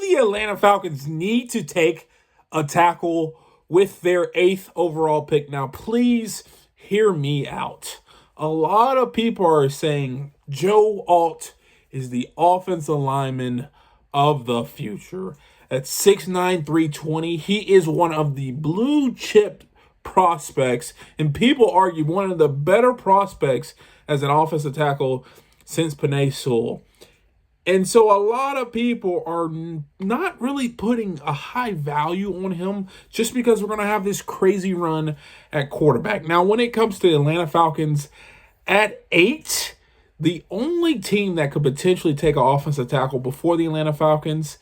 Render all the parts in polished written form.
the Atlanta Falcons need to take a tackle with their 8th overall pick? Now, please hear me out. A lot of people are saying Joe Alt is the offensive lineman of the future. At 6'9", 320, he is one of the blue chip prospects, and people argue one of the better prospects as an offensive tackle since Penei Sewell. And so a lot of people are not really putting a high value on him just because we're going to have this crazy run at quarterback. Now, when it comes to the Atlanta Falcons at 8, the only team that could potentially take an offensive tackle before the Atlanta Falcons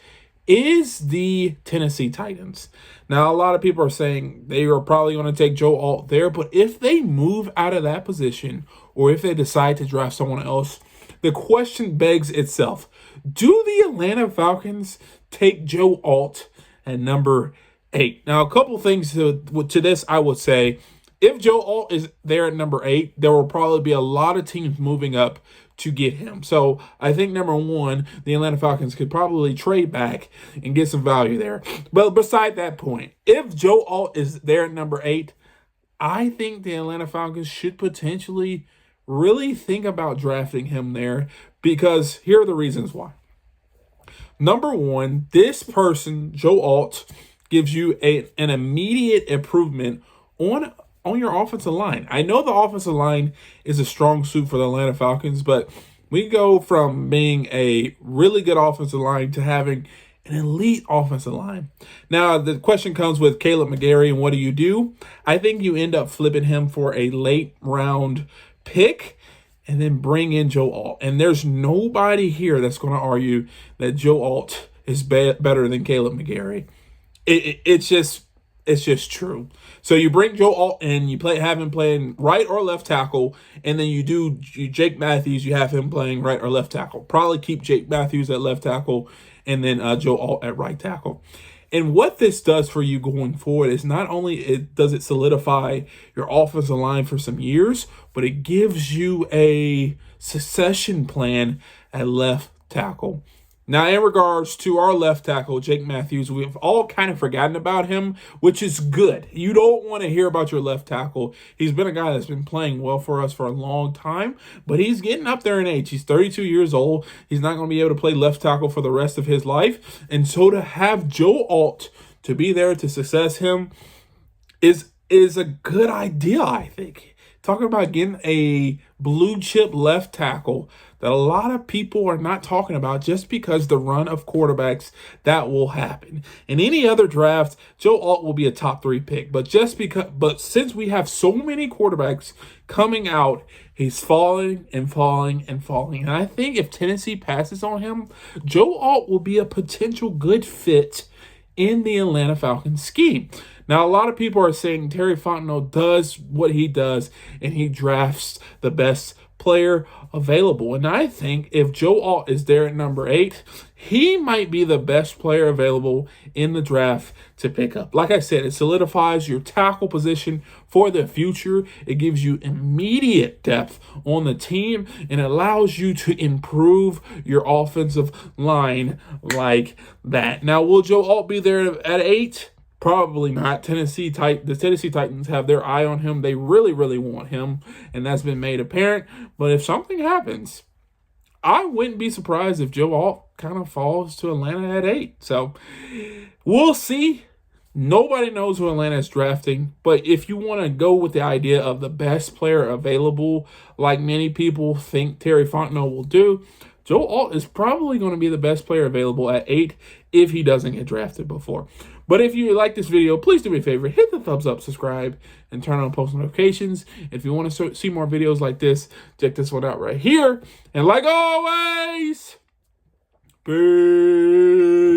is the Tennessee Titans. Now, a lot of people are saying they are probably going to take Joe Alt there, but if they move out of that position or if they decide to draft someone else, the question begs itself. Do the Atlanta Falcons take Joe Alt at number 8? Now, a couple things to this I would say. If Joe Alt is there at number 8, there will probably be a lot of teams moving up to get him. So I think, number one, the Atlanta Falcons could probably trade back and get some value there. But beside that point, if Joe Alt is there at number 8, I think the Atlanta Falcons should potentially really think about drafting him there, because here are the reasons why. Number one, this person, Joe Alt, gives you an immediate improvement on your offensive line. I know the offensive line is a strong suit for the Atlanta Falcons, but we go from being a really good offensive line to having an elite offensive line. Now, the question comes with Caleb McGarry, and what do? I think you end up flipping him for a late round pick and then bring in Joe Alt. And there's nobody here that's going to argue that Joe Alt is better than Caleb McGarry. It's just true. So you bring Joe Alt in, you have him playing right or left tackle, and then you Jake Matthews, you have him playing right or left tackle. Probably keep Jake Matthews at left tackle and then Joe Alt at right tackle. And what this does for you going forward is not only does it solidify your offensive line for some years, but it gives you a succession plan at left tackle. Now, in regards to our left tackle, Jake Matthews, we've all kind of forgotten about him, which is good. You don't want to hear about your left tackle. He's been a guy that's been playing well for us for a long time, but he's getting up there in age. He's 32 years old. He's not going to be able to play left tackle for the rest of his life. And so to have Joe Alt to be there to success him is a good idea, I think. Talking about getting a blue chip left tackle that a lot of people are not talking about just because the run of quarterbacks that will happen. In any other draft, Joe Alt will be a top 3 pick, but since we have so many quarterbacks coming out, he's falling and falling and falling. And I think if Tennessee passes on him, Joe Alt will be a potential good fit in the Atlanta Falcons scheme. Now, a lot of people are saying Terry Fontenot does what he does, and he drafts the best player available. And I think if Joe Alt is there at number 8, he might be the best player available in the draft to pick up. Like I said, it solidifies your tackle position for the future. It gives you immediate depth on the team and allows you to improve your offensive line like that. Now, will Joe Alt be there at 8? Probably not. The Tennessee Titans have their eye on him. They really, really want him, and that's been made apparent. But if something happens, I wouldn't be surprised if Joe Alt kind of falls to Atlanta at 8. So we'll see. Nobody knows who Atlanta is drafting, but if you want to go with the idea of the best player available, like many people think Terry Fontenot will do, Joe Alt is probably going to be the best player available at 8 if he doesn't get drafted before. But if you like this video, please do me a favor, hit the thumbs up, subscribe, and turn on post notifications. If you want to see more videos like this, check this one out right here. And like always, peace.